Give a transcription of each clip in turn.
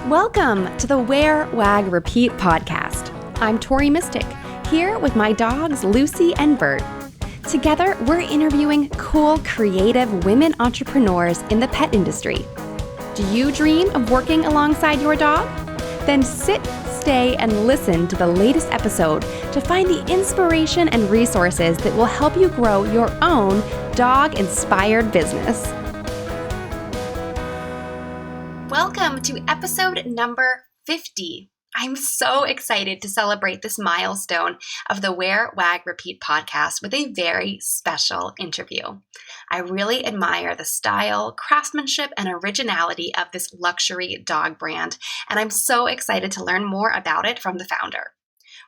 Welcome to the Wear Wag Repeat podcast. I'm Tori Mystic, here with my dogs Lucy and Bert. Together, we're interviewing cool, creative women entrepreneurs in the pet industry. Do you dream of working alongside your dog? Then sit, stay, and listen to the latest episode to find the inspiration and resources that will help you grow your own dog-inspired business. Welcome to episode number 50. I'm so excited to celebrate this milestone of the Wear Wag Repeat podcast with a very special interview. I really admire the style, craftsmanship, and originality of this luxury dog brand, and I'm so excited to learn more about it from the founder.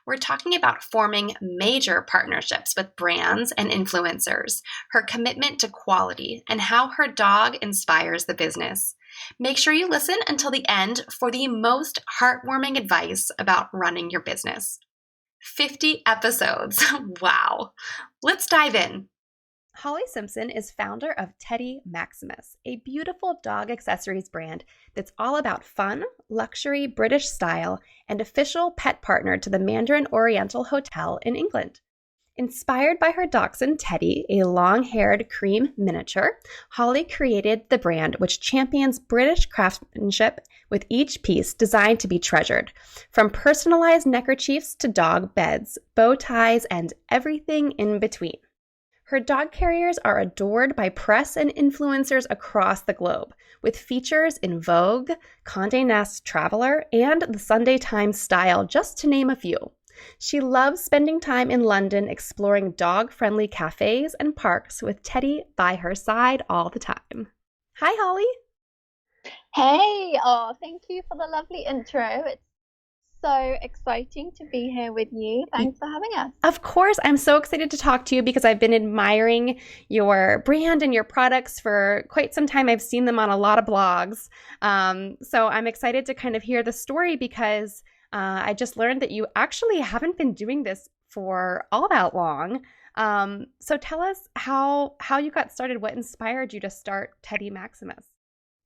We're talking about forming major partnerships with brands and influencers, her commitment to quality, and how her dog inspires the business. Make sure you listen until the end for the most heartwarming advice about running your business. 50 episodes. Wow. Let's dive in. Holly Simpson is founder of Teddy Maximus, a beautiful dog accessories brand that's all about fun, luxury, British style, and official pet partner to the Mandarin Oriental Hotel in England. Inspired by her dachshund Teddy, a long-haired cream miniature, Holly created the brand which champions British craftsmanship with each piece designed to be treasured, from personalized neckerchiefs to dog beds, bow ties, and everything in between. Her dog carriers are adored by press and influencers across the globe, with features in Vogue, Conde Nast Traveler, and the Sunday Times Style, just to name a few. She loves spending time in London exploring dog-friendly cafes and parks with Teddy by her side all the time. Hi, Holly. Hey, thank you for the lovely intro. It's so exciting to be here with you. Thanks for having us. Of course, I'm so excited to talk to you because I've been admiring your brand and your products for quite some time. I've seen them on a lot of blogs. So I'm excited to kind of hear the story because I just learned that you actually haven't been doing this for all that long. So tell us how you got started. What inspired you to start Teddy Maximus?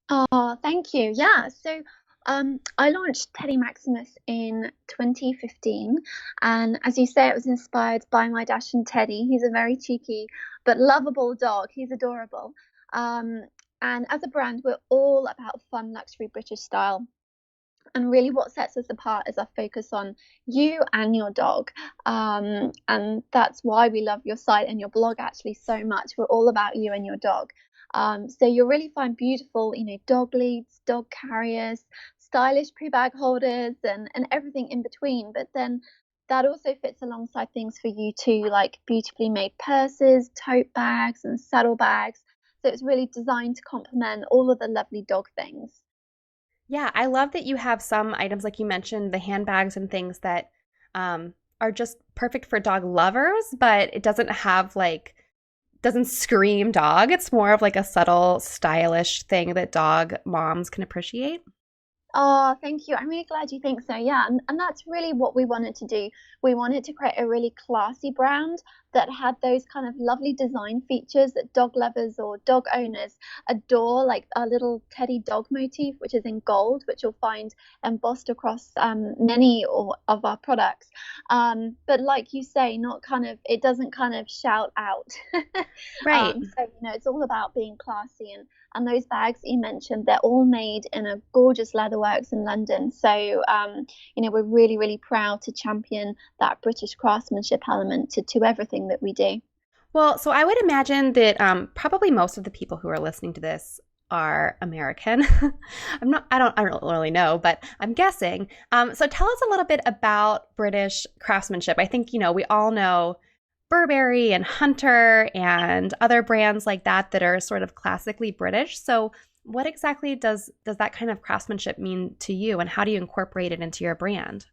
Oh, thank you. Yeah, so I launched Teddy Maximus in 2015, and as you say, it was inspired by my dachshund Teddy. He's a very cheeky but lovable dog. He's adorable. And as a brand, we're all about fun, luxury British style. And really what sets us apart is our focus on you and your dog. And that's why we love your site and your blog actually so much. We're all about you and your dog. So you'll really find beautiful, dog leads, dog carriers, stylish pre-bag holders, and everything in between. But then that also fits alongside things for you too, like beautifully made purses, tote bags, and saddle bags. So it's really designed to complement all of the lovely dog things. Yeah, I love that you have some items, like you mentioned, the handbags and things that are just perfect for dog lovers, but it doesn't scream dog. It's more of like a subtle, stylish thing that dog moms can appreciate. Oh, thank you. I'm really glad you think so. Yeah, and that's really what we wanted to do. We wanted to create a really classy brand that had those kind of lovely design features that dog lovers or dog owners adore, like our little Teddy dog motif, which is in gold, which you'll find embossed across many of our products. But like you say, it doesn't kind of shout out. Right. So, it's all about being classy. And those bags you mentioned, they're all made in a gorgeous leatherworks in London. So, we're really, really proud to champion that British craftsmanship element to everything that we do. Well, so I would imagine that probably most of the people who are listening to this are American. I don't really know, but I'm guessing. So tell us a little bit about British craftsmanship. I think, we all know Burberry and Hunter and other brands like that are sort of classically British. So what exactly does that kind of craftsmanship mean to you, and how do you incorporate it into your brand?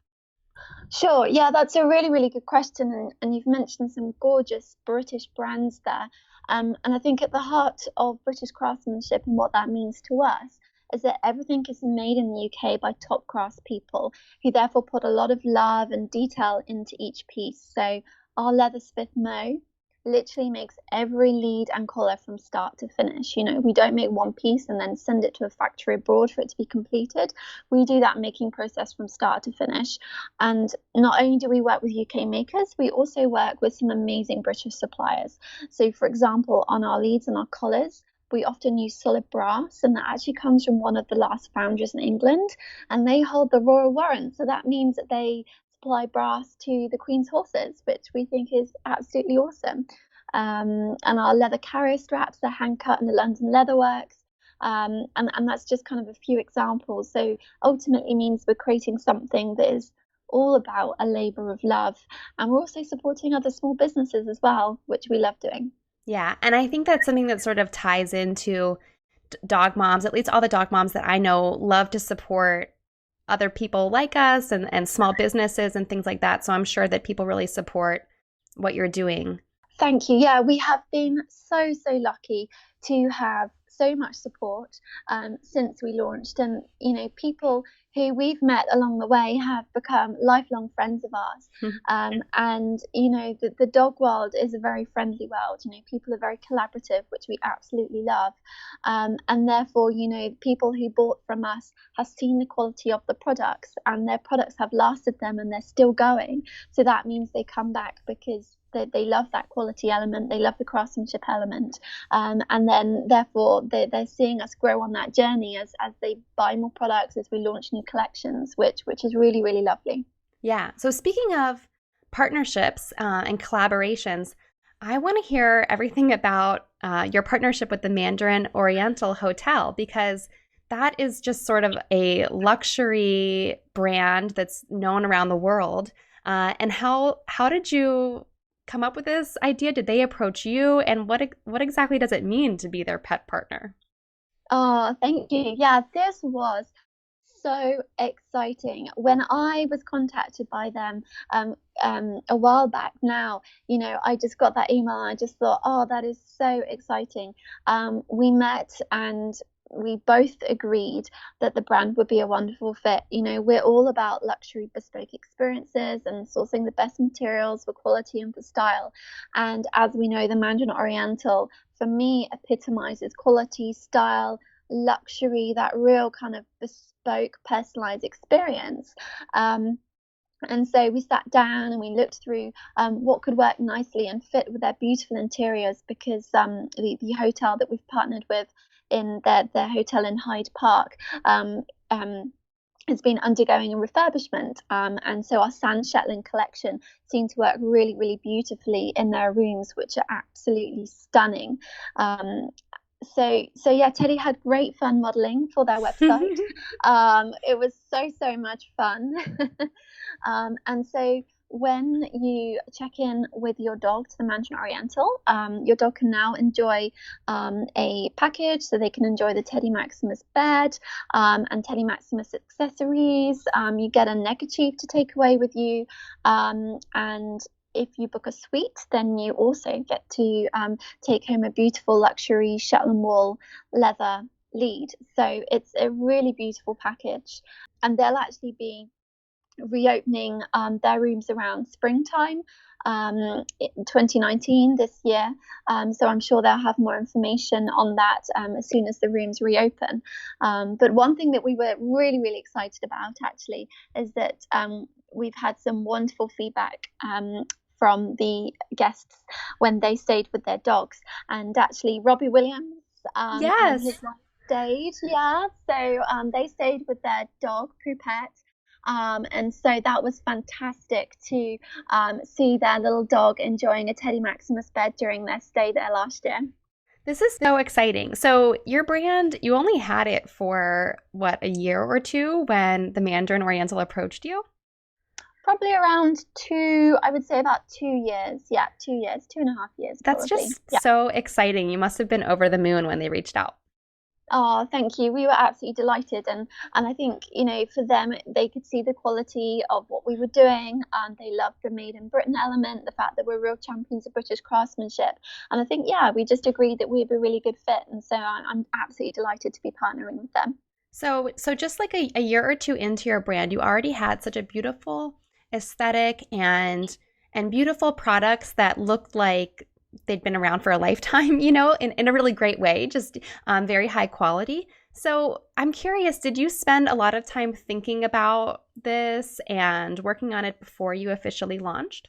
Sure. Yeah, that's a really, really good question. And you've mentioned some gorgeous British brands there. And I think at the heart of British craftsmanship and what that means to us is that everything is made in the UK by top craftspeople who therefore put a lot of love and detail into each piece. So our leathersmith Mo literally makes every lead and collar from start to finish. We don't make one piece and then send it to a factory abroad for it to be completed. We do that making process from start to finish. And not only do we work with UK makers, we also work with some amazing British suppliers. So for example, on our leads and our collars, we often use solid brass, and that actually comes from one of the last foundries in England, and they hold the royal warrant. So that means that they supply brass to the Queen's horses, which we think is absolutely awesome. And our leather carrier straps are hand cut in the London Leatherworks. And that's just kind of a few examples. So ultimately means we're creating something that is all about a labour of love. And we're also supporting other small businesses as well, which we love doing. Yeah. And I think that's something that sort of ties into dog moms. At least all the dog moms that I know love to support other people like us and small businesses and things like that. So I'm sure that people really support what you're doing. Thank you. Yeah, we have been so lucky to have so much support since we launched. And, people who we've met along the way have become lifelong friends of ours. And, the dog world is a very friendly world. People are very collaborative, which we absolutely love. And therefore, people who bought from us have seen the quality of the products, and their products have lasted them and they're still going. So that means they come back because they love that quality element, they love the craftsmanship element, and then therefore they're seeing us grow on that journey as they buy more products, as we launch new collections, which is really, really lovely. Yeah. So speaking of partnerships and collaborations, I want to hear everything about your partnership with the Mandarin Oriental Hotel, because that is just sort of a luxury brand that's known around the world. And how did you come up with this idea? Did they approach you? And what exactly does it mean to be their pet partner? Oh, thank you. Yeah, this was so exciting. When I was contacted by them a while back now, I just got that email and I just thought, oh, that is so exciting. We met and we both agreed that the brand would be a wonderful fit. We're all about luxury bespoke experiences and sourcing the best materials for quality and for style. And as we know, the Mandarin Oriental, for me, epitomizes quality, style, luxury, that real kind of bespoke, personalized experience. And so we sat down and we looked through what could work nicely and fit with their beautiful interiors, because the hotel that we've partnered with in their hotel in Hyde Park has been undergoing a refurbishment, and so our Sand Shetland collection seemed to work really, really beautifully in their rooms, which are absolutely stunning. So yeah, Teddy had great fun modeling for their website. It was so much fun. And so when you check in with your dog to the Mandarin Oriental, your dog can now enjoy a package, so they can enjoy the Teddy Maximus bed and Teddy Maximus accessories. You get a neckerchief to take away with you, and if you book a suite, then you also get to take home a beautiful luxury Shetland wool leather lead. So it's a really beautiful package, and they'll actually be reopening their rooms around springtime, 2019 this year. So I'm sure they'll have more information on that as soon as the rooms reopen. But one thing that we were really, really excited about actually is that we've had some wonderful feedback from the guests when they stayed with their dogs. And actually Robbie Williams Yes. and his wife stayed. Yeah. So they stayed with their dog, Poupette. And so that was fantastic to see their little dog enjoying a Teddy Maximus bed during their stay there last year. This is so exciting. So your brand, you only had it for, what, a year or two when the Mandarin Oriental approached you? Probably around I would say about 2 years. Yeah, 2 years, 2.5 years. That's probably. just so exciting. You must have been over the moon when they reached out. Oh, thank you. We were absolutely delighted. And I think, for them, they could see the quality of what we were doing. And they loved the made in Britain element, the fact that we're real champions of British craftsmanship. And I think, we just agreed that we'd be a really good fit. And so I'm absolutely delighted to be partnering with them. So just like a year or two into your brand, you already had such a beautiful aesthetic and beautiful products that looked like they'd been around for a lifetime, in a really great way, just very high quality. So I'm curious, did you spend a lot of time thinking about this and working on it before you officially launched?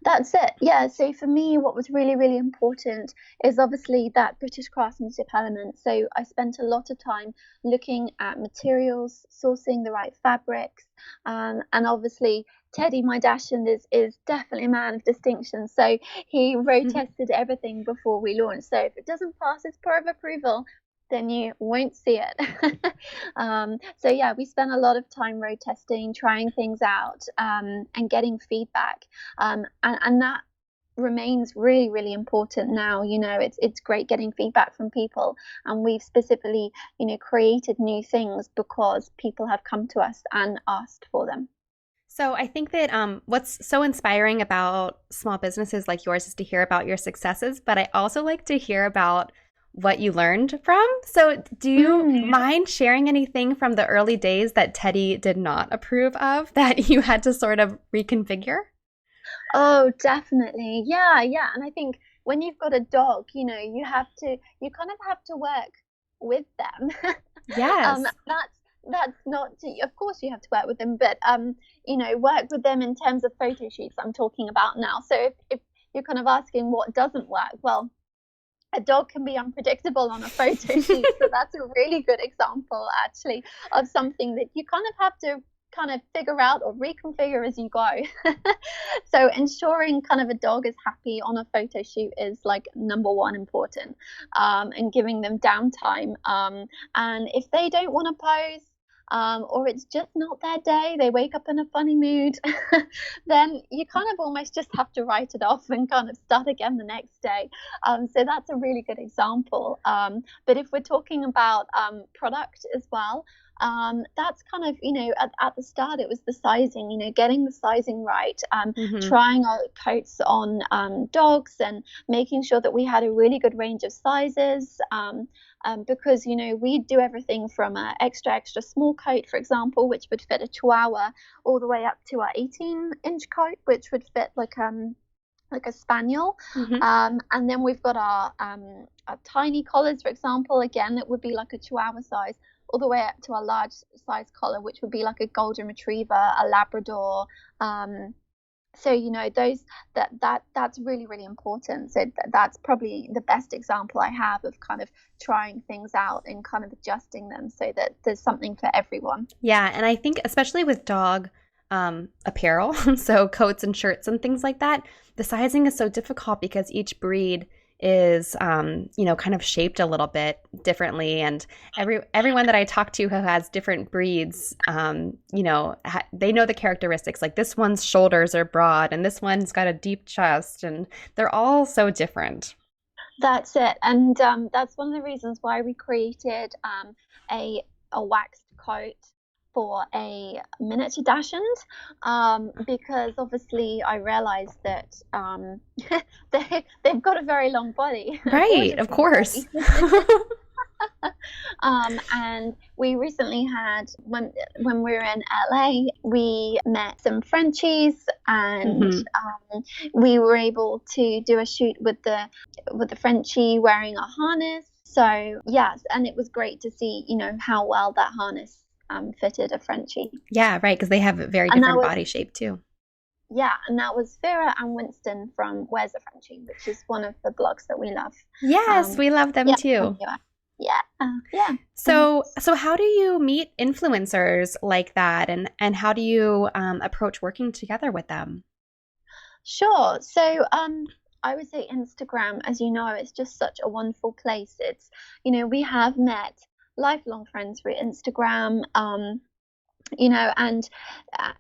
That's it. Yeah. So for me, what was really, really important is obviously that British craftsmanship element. So I spent a lot of time looking at materials, sourcing the right fabrics, and obviously Teddy, my Dachshund, is definitely a man of distinction. So he road tested everything before we launched. So if it doesn't pass his pour of approval, then you won't see it. So yeah, we spent a lot of time road testing, trying things out, and getting feedback. And that remains really, really important now. It's great getting feedback from people, and we've specifically, created new things because people have come to us and asked for them. So I think that what's so inspiring about small businesses like yours is to hear about your successes, but I also like to hear about what you learned from. So do you mind sharing anything from the early days that Teddy did not approve of that you had to sort of reconfigure? Oh, definitely. Yeah, yeah. And I think when you've got a dog, you kind of have to work with them. Yes. That's not to, of course you have to work with them, but work with them in terms of photo shoots I'm talking about now. So if you're kind of asking what doesn't work, well, a dog can be unpredictable on a photo shoot. So that's a really good example, actually, of something that you kind of have to kind of figure out or reconfigure as you go. So ensuring kind of a dog is happy on a photo shoot is like number one important, and giving them downtime. And if they don't want to pose, or it's just not their day, they wake up in a funny mood, then you kind of almost just have to write it off and kind of start again the next day. So that's a really good example. But if we're talking about product as well, that's kind of, at the start, it was the sizing, getting the sizing right, trying out coats on dogs and making sure that we had a really good range of sizes. Because we do everything from an extra small coat, for example, which would fit a Chihuahua, all the way up to our 18-inch coat, which would fit like a spaniel. And then we've got our tiny collars, for example. Again, it would be like a Chihuahua size, all the way up to a large size collar, which would be like a golden retriever, a Labrador. So that's really, really important. So that's probably the best example I have of kind of trying things out and kind of adjusting them so that there's something for everyone. Yeah, and I think especially with dog apparel, so coats and shirts and things like that, the sizing is so difficult because each breed is kind of shaped a little bit differently, and everyone that I talk to who has different breeds, they know the characteristics, like this one's shoulders are broad and this one's got a deep chest, and they're all so different. That's it. And that's one of the reasons why we created a waxed coat for a miniature Dachshund, because obviously I realized that they've got a very long body. Right, of course. And we recently had, when we were in LA, we met some Frenchies, and we were able to do a shoot with the Frenchie wearing a harness. So yes, and it was great to see how well that harness fitted a Frenchie. Yeah, right, because they have a very different body shape too. Yeah, and that was Vera and Winston from Where's a Frenchie, which is one of the blogs that we love. Yes, we love them too. Yeah. So how do you meet influencers like that, and how do you approach working together with them? Sure. So I would say Instagram, as you know, it's just such a wonderful place. It's, we have met lifelong friends through Instagram, and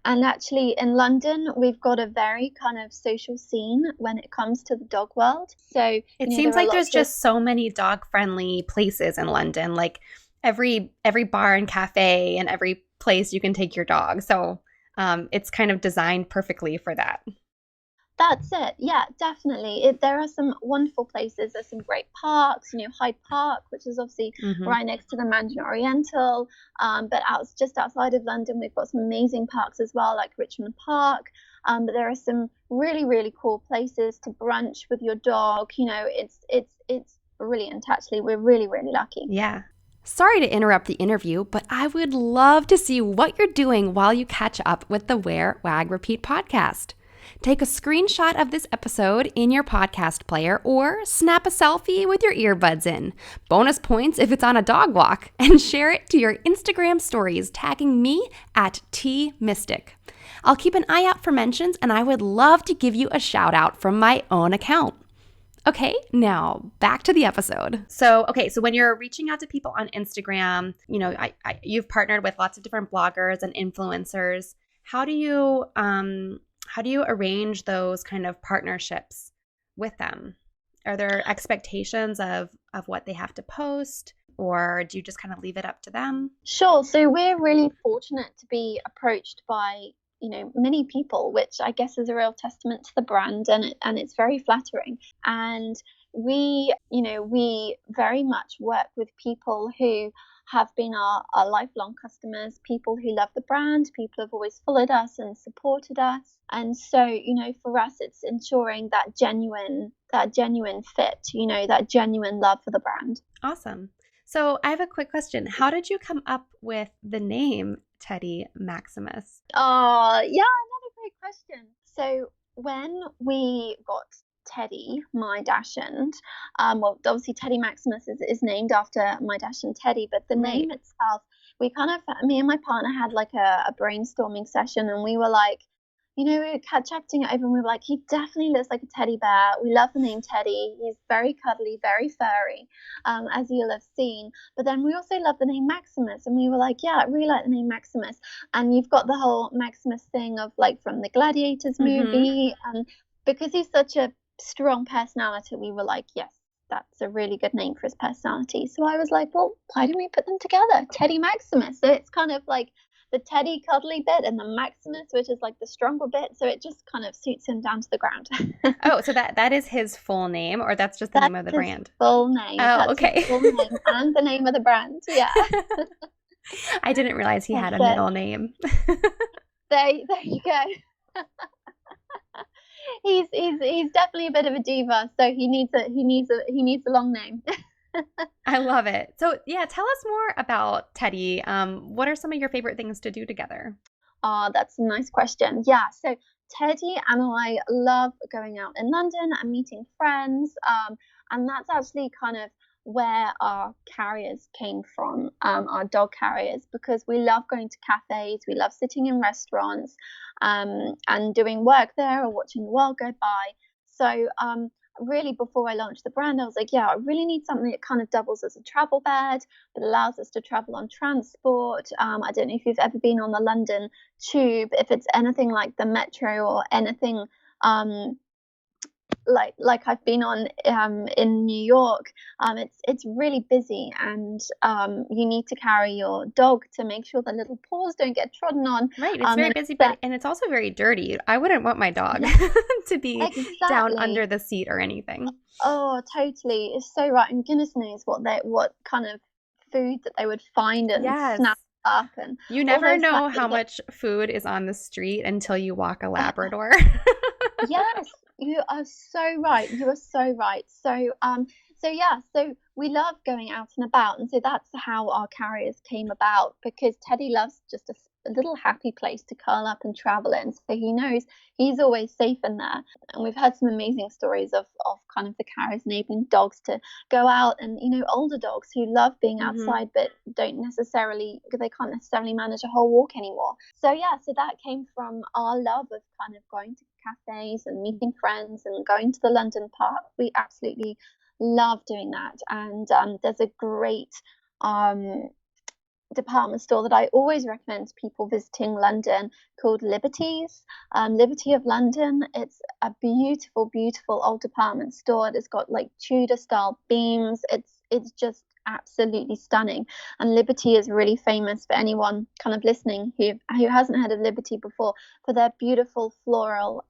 actually in London we've got a very kind of social scene when it comes to the dog world. So it seems like there's just so many dog friendly places in London, like every bar and cafe and every place you can take your dog. So it's kind of designed perfectly for that. That's it. Yeah, definitely. There are some wonderful places. There's some great parks, Hyde Park, which is obviously Mm-hmm. right next to the Mandarin Oriental. But just outside of London, we've got some amazing parks as well, like Richmond Park. But there are some really, really cool places to brunch with your dog. It's brilliant, actually. We're really, really lucky. Yeah. Sorry to interrupt the interview, but I would love to see what you're doing while you catch up with the Wear Wag Repeat podcast. Take a screenshot of this episode in your podcast player or snap a selfie with your earbuds in. Bonus points if it's on a dog walk, and share it to your Instagram stories, tagging me at @tmystic. I'll keep an eye out for mentions, and I would love to give you a shout out from my own account. Okay, now back to the episode. So when you're reaching out to people on Instagram, you've partnered with lots of different bloggers and influencers. How do you arrange those kind of partnerships with them? Are there expectations of what they have to post, or do you just kind of leave it up to them? Sure. So we're really fortunate to be approached by many people, which I guess is a real testament to the brand, and it's very flattering. And we very much work with people who have been our lifelong customers, people who love the brand, people who have always followed us and supported us. And so, for us, it's ensuring that genuine fit, that genuine love for the brand. Awesome. So I have a quick question. How did you come up with the name Teddy Maximus? Oh, yeah, another great question. So when we got Teddy, my dashund, well, obviously Teddy Maximus is named after my dashund Teddy, but the name itself, me and my partner had like a brainstorming session, and we were like, we were chatting it over, and we were like, he definitely looks like a teddy bear. We love the name Teddy. He's very cuddly, very furry, as you'll have seen. But then we also love the name Maximus, and we were like, yeah, I really like the name Maximus. And you've got the whole Maximus thing of like from the Gladiators movie, and because he's such a strong personality, we were like, yes, that's a really good name for his personality. So I was like, well, why don't we put them together? Teddy Maximus. So it's kind of like the Teddy cuddly bit and the Maximus, which is like the stronger bit. So it just kind of suits him down to the ground. Oh, so that is his full name, or that's just the name of the brand? Full name. Oh, okay. His full name and the name of the brand. Yeah. I didn't realize he had a middle name. There you go. He's definitely a bit of a diva, so he needs a long name. I love it. So yeah, tell us more about Teddy. What are some of your favorite things to do together? That's a nice question. Yeah, so Teddy and I love going out in London and meeting friends, and that's actually kind of where our carriers came from, our dog carriers, because we love going to cafes, we love sitting in restaurants, and doing work there or watching the world go by. So really, before I launched the brand, I was like, yeah, I really need something that kind of doubles as a travel bed, but allows us to travel on transport. I don't know if you've ever been on the London Tube, if it's anything like the Metro or anything like I've been on in New York. It's really busy, and you need to carry your dog to make sure the little paws don't get trodden on. Right, it's very busy, and it's also very dirty. I wouldn't want my dog to be down under the seat or anything. Oh, totally. It's so right. And goodness knows what kind of food that they would find and snap up. And you never know how much food is on the street until you walk a Labrador. Yes. You are so right. You are so right. So we love going out and about, and so that's how our carriers came about, because Teddy loves just a little happy place to curl up and travel in, so he knows he's always safe in there. And we've heard some amazing stories of kind of the carriers enabling dogs to go out, and older dogs who love being outside but they can't necessarily manage a whole walk anymore. So that came from our love of kind of going to cafes and meeting friends and going to the London Park. We absolutely love doing that. And there's a great department store that I always recommend to people visiting London called Liberty's, Liberty of London. It's a beautiful, beautiful old department store. It's got like Tudor style beams. It's just absolutely stunning. And Liberty is really famous, for anyone kind of listening who hasn't heard of Liberty before, for their beautiful floral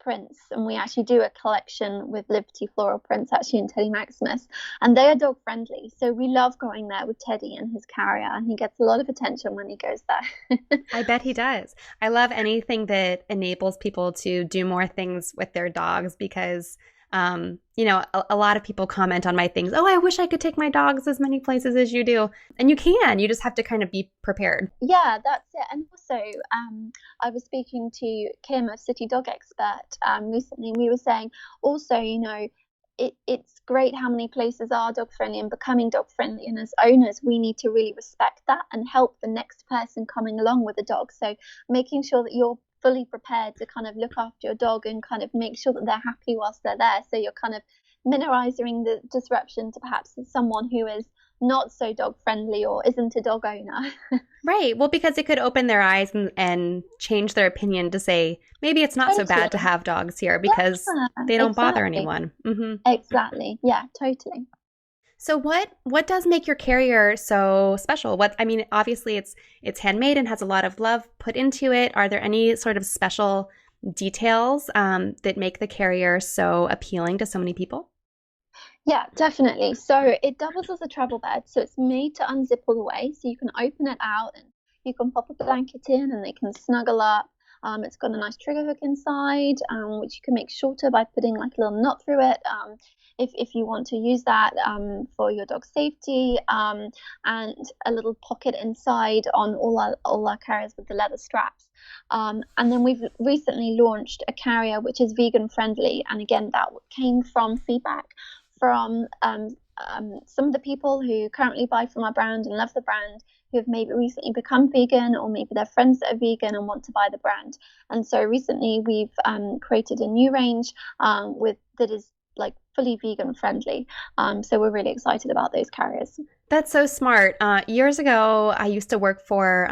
prints, and we actually do a collection with Liberty floral prints actually in Teddy Maximus, and they are dog friendly. So we love going there with Teddy and his carrier, and he gets a lot of attention when he goes there. I bet he does. I love anything that enables people to do more things with their dogs because, a lot of people comment on my things. Oh, I wish I could take my dogs as many places as you do. And you can. You just have to kind of be prepared. Yeah, that's it. And also, I was speaking to Kim, a city dog expert, recently, and we were saying also, it's great how many places are dog friendly and becoming dog friendly. And as owners, we need to really respect that and help the next person coming along with a dog. So making sure that you're fully prepared to kind of look after your dog and kind of make sure that they're happy whilst they're there. So you're kind of minimizing the disruption to perhaps someone who is not so dog friendly or isn't a dog owner. Right. Well, because it could open their eyes and change their opinion to say, maybe it's not so bad to have dogs here because they don't bother anyone. Mm-hmm. Exactly. Yeah, totally. So what does make your carrier so special? Obviously it's handmade and has a lot of love put into it. Are there any sort of special details that make the carrier so appealing to so many people? Yeah, definitely. So it doubles as a travel bed. So it's made to unzip all the way. So you can open it out and you can pop a blanket in and they can snuggle up. It's got a nice trigger hook inside, which you can make shorter by putting like a little knot through it. If you want to use that for your dog's safety, and a little pocket inside on all our carriers with the leather straps. And then we've recently launched a carrier which is vegan friendly, and again that came from feedback from some of the people who currently buy from our brand and love the brand, who have maybe recently become vegan, or maybe they're friends that are vegan and want to buy the brand. And so recently we've created a new range that is like fully vegan friendly. So we're really excited about those carriers. That's so smart. Years ago, I used to work for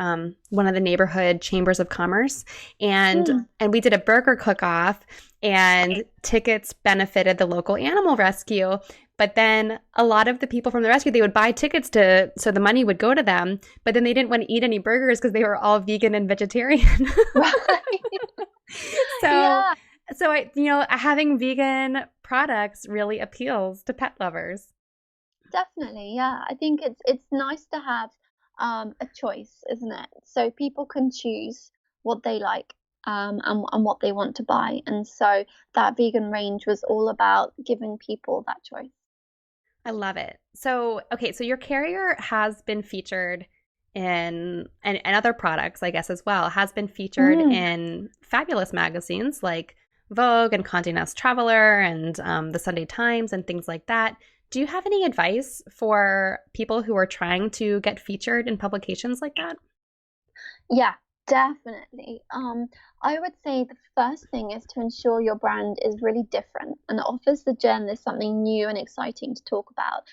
one of the neighborhood chambers of commerce, and we did a burger cook-off, and tickets benefited the local animal rescue. But then a lot of the people from the rescue, they would buy tickets so the money would go to them, but then they didn't want to eat any burgers because they were all vegan and vegetarian. Having vegan products really appeals to pet lovers. Definitely, yeah. I think it's nice to have a choice, isn't it? So people can choose what they like and what they want to buy. And so that vegan range was all about giving people that choice. I love it. So, okay, so your carrier has been featured in, and other products, I guess, as well, has been featured in fabulous magazines like Vogue and Conde Nast Traveler and the Sunday Times and things like that. Do you have any advice for people who are trying to get featured in publications like that? Yeah, definitely. I would say the first thing is to ensure your brand is really different and offers the journalist something new and exciting to talk about.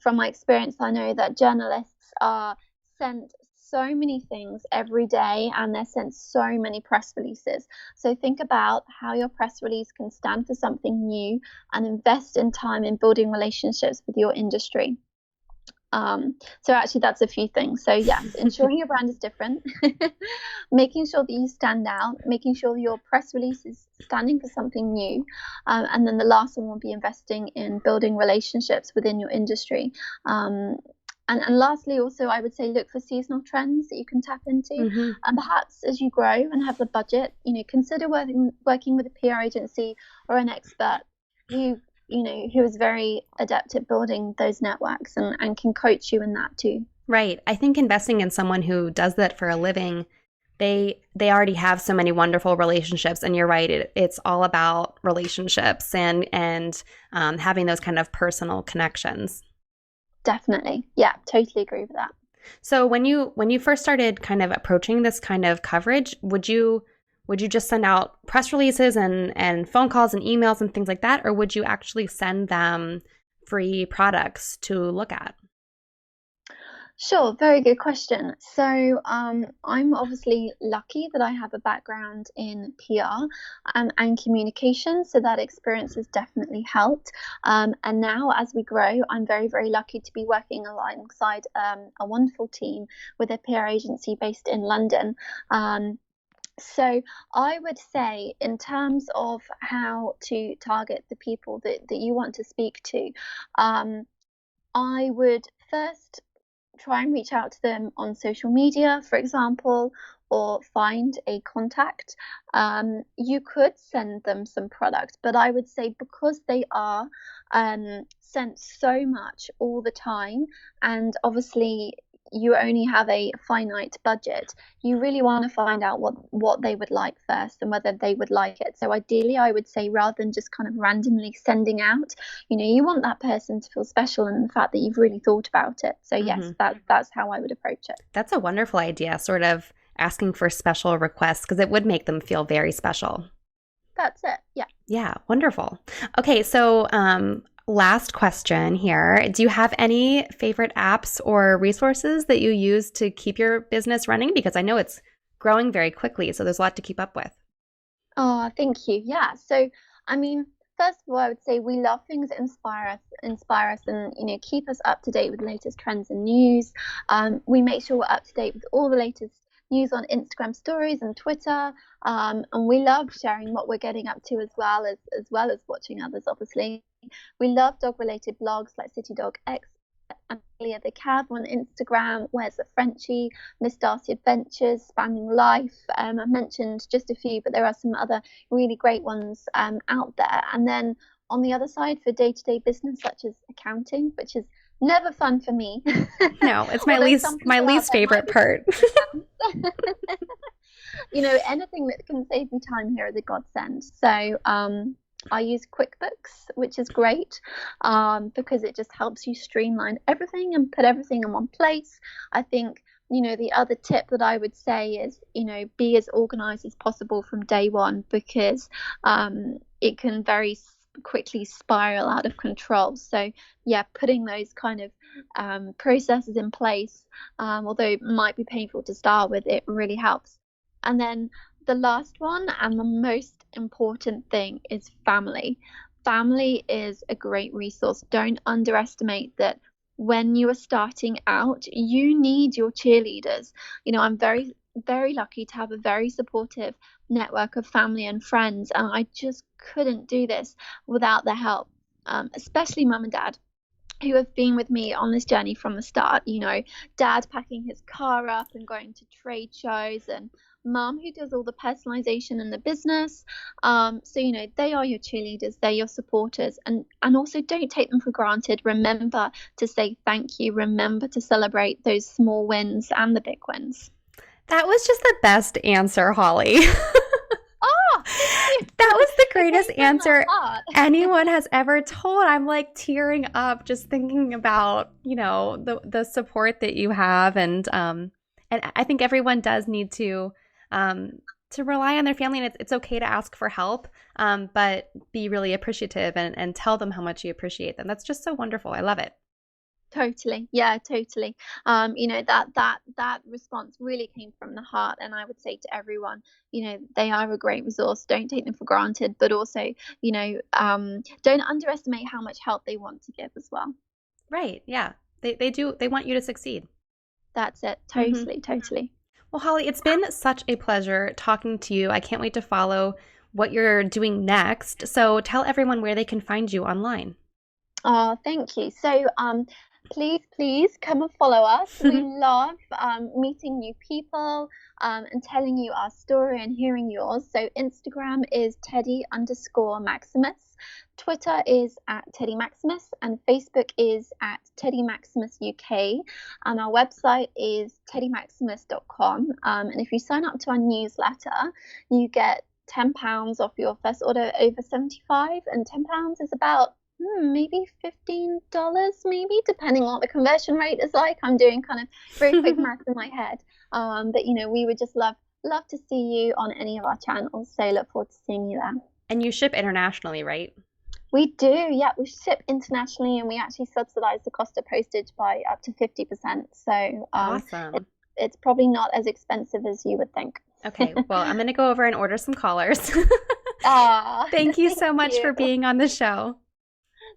From my experience, I know that journalists are sent so many things every day and they're sent so many press releases. So think about how your press release can stand for something new and invest in time in building relationships with your industry. So actually that's a few things. So yes, ensuring your brand is different, making sure that you stand out, making sure that your press release is standing for something new. And then the last one will be investing in building relationships within your industry. And lastly, also, I would say look for seasonal trends that you can tap into. And perhaps as you grow and have the budget, consider working with a PR agency or an expert who is very adept at building those networks and can coach you in that too. Right. I think investing in someone who does that for a living, they already have so many wonderful relationships. And you're right. It's all about relationships and having those kind of personal connections. Definitely. Yeah, totally agree with that. So when you first started kind of approaching this kind of coverage, would you just send out press releases and phone calls and emails and things like that? Or would you actually send them free products to look at? Sure, very good question. So I'm obviously lucky that I have a background in PR and communication, so that experience has definitely helped. And now as we grow, I'm very, very lucky to be working alongside a wonderful team with a PR agency based in London. So I would say, in terms of how to target the people that you want to speak to, I would first try and reach out to them on social media, for example, or find a contact. You could send them some product, but I would say, because they are sent so much all the time, and obviously you only have a finite budget, you really want to find out what they would like first and whether they would like it. So ideally, I would say, rather than just kind of randomly sending out, you want that person to feel special, and the fact that you've really thought about it. So yes, that's how I would approach it. That's a wonderful idea, sort of asking for special requests, because it would make them feel very special. That's it. Yeah. Yeah, wonderful. Okay, so last question here. Do you have any favorite apps or resources that you use to keep your business running? Because I know it's growing very quickly, so there's a lot to keep up with. Oh, thank you. Yeah. So, I mean, first of all, I would say we love things that inspire us, and keep us up to date with the latest trends and news. We make sure we're up to date with all the latest news on Instagram stories and Twitter. And we love sharing what we're getting up to, as well as watching others, obviously. We love dog related blogs like City Dog X, Amelia the Cav on Instagram, Where's the Frenchie, Miss Darcy Adventures, Spanning Life. I've mentioned just a few, but there are some other really great ones out there. And then on the other side, for day-to-day business, such as accounting, which is never fun for me. No, it's my least favorite part. Anything that can save me time here is a godsend. So I use QuickBooks, which is great, because it just helps you streamline everything and put everything in one place. I think, the other tip that I would say is, be as organized as possible from day one, because it can very quickly spiral out of control. So yeah, putting those kind of processes in place, although it might be painful to start with, it really helps. And then the last one, and the most important thing, is family. Family is a great resource. Don't underestimate that. When you are starting out, you need your cheerleaders. I'm very, very lucky to have a very supportive network of family and friends, and I just couldn't do this without their help, especially mum and dad, who have been with me on this journey from the start. Dad packing his car up and going to trade shows, and mum who does all the personalization in the business. So they are your cheerleaders, they're your supporters, and also don't take them for granted. Remember to say thank you. Remember to celebrate those small wins and the big wins. That was just the best answer, Holly. Oh, that was the greatest answer anyone has ever told. I'm like tearing up just thinking about, the support that you have, and I think everyone does need to rely on their family, and it's okay to ask for help, but be really appreciative and tell them how much you appreciate them. That's just so wonderful. I love it. Totally. Yeah, totally. That response really came from the heart, and I would say to everyone, they are a great resource. Don't take them for granted, but also, don't underestimate how much help they want to give as well. Right. Yeah. They do. They want you to succeed. That's it. Totally. Totally. Well, Holly, it's been such a pleasure talking to you. I can't wait to follow what you're doing next. So tell everyone where they can find you online. Oh, thank you. So, please come and follow us. We love meeting new people and telling you our story and hearing yours. So Instagram is Teddy_Maximus. Twitter is at Teddy Maximus, and Facebook is at Teddy Maximus UK, and our website is teddymaximus.com. And if you sign up to our newsletter, you get £10 off your first order over 75, and £10 is about maybe $15, maybe, depending on what the conversion rate is like. I'm doing kind of very quick math in my head. But we would just love to see you on any of our channels. So look forward to seeing you there. And you ship internationally, right? We do, yeah. We ship internationally, and we actually subsidize the cost of postage by up to 50%. So awesome. It's probably not as expensive as you would think. Okay, well, I'm going to go over and order some collars. Thank you so much for being on the show.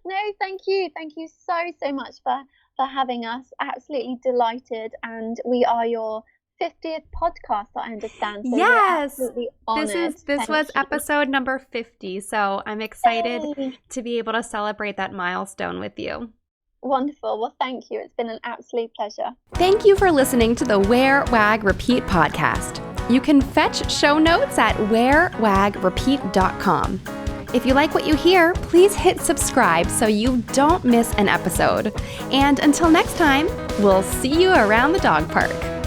No, thank you. Thank you so much for having us. Absolutely delighted. And we are your 50th podcast that I understand. So yes. we're absolutely honored. This was episode number 50. So I'm excited to be able to celebrate that milestone with you. Wonderful. Well, thank you. It's been an absolute pleasure. Thank you for listening to the Wear Wag Repeat podcast. You can fetch show notes at wearwagrepeat.com. If you like what you hear, please hit subscribe so you don't miss an episode. And until next time, we'll see you around the dog park.